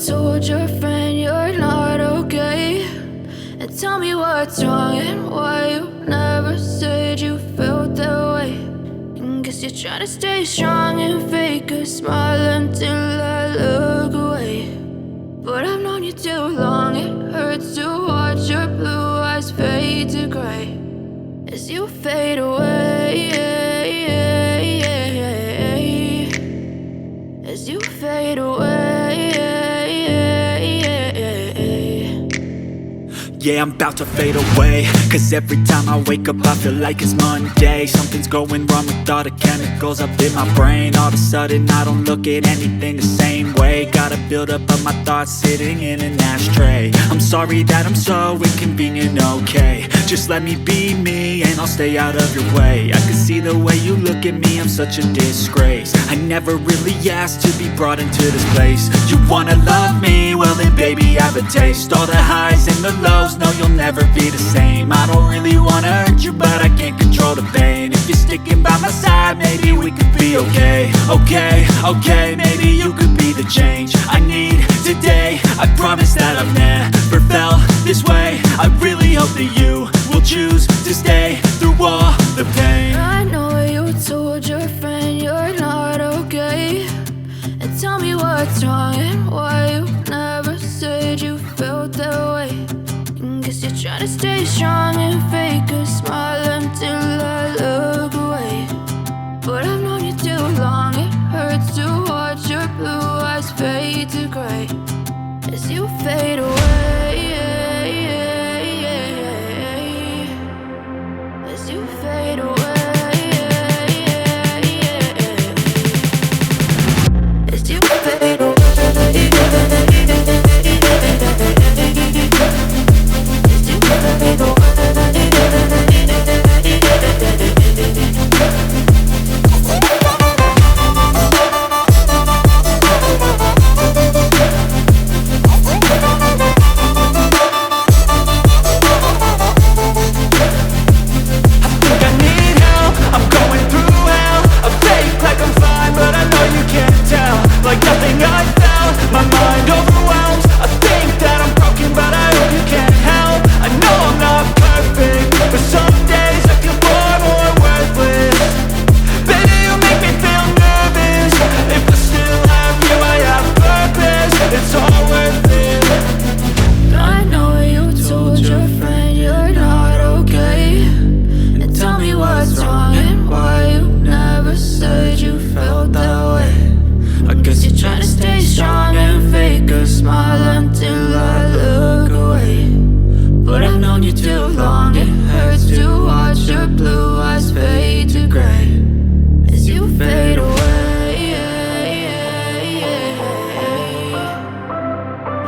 told your friend you're not okay, and tell me what's wrong and why you never said you felt that way. And guess you're trying to stay strong and fake a smile until I look away. But I've known you too long, it hurts to watch your blue eyes fade to gray as you fade away, as you fade away. Yeah, I'm about to fade away, cause every time I wake up I feel like it's Monday. Something's going wrong with all the chemicals up in my brain. All of a sudden I don't look at anything the same way. Gotta build up of my thoughts sitting in an ashtray. I'm sorry that I'm so inconvenient, okay. Just let me be me and I'll stay out of your way. I can see the way you look at me, I'm such a disgrace. I never really asked to be brought into this place. You wanna love me? Well then baby have a taste. All the highs and the lows, no you'll never be the same. I don't really wanna hurt you but I can't control the pain. If you're sticking by my side maybe we could be okay. Okay, maybe you could be the change I need today. I promise that I've never felt this way. I really hope that you will choose to stay through all the pain. I know you told your friend you're not okay, and tell me what's wrong and why you never said you felt that way. And guess you're trying to stay strong and fake a smile until I look away. But I've known you too long, it hurts to watch your blue eyes fade to gray as you fade away, as you fade away, as you fade away. Like nothing I felt, my mind overwhelmed. I think that I'm broken but I hope you can't help. I know I'm not perfect, but some days I feel far more worthless. Baby, you make me feel nervous. If I still have you, I have purpose. It's all worth it. I know you told your friend you're not okay, and tell me what's wrong and why you never said you felt that way. I guess you're trying to stay strong and fake a smile until I look away. But I've known you too long, it hurts to watch your blue eyes fade to gray as you fade away,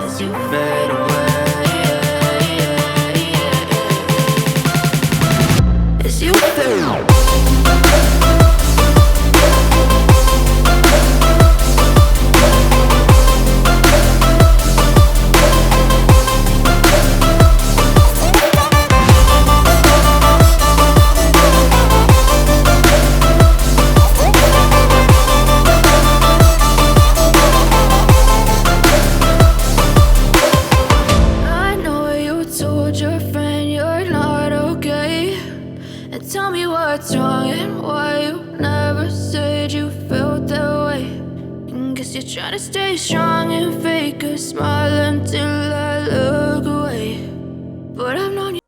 as you fade away, as you fade away. Your friend you're not okay, and tell me what's wrong and why you never said you felt that way. And guess you're trying to stay strong and fake a smile until I look away. But I've known you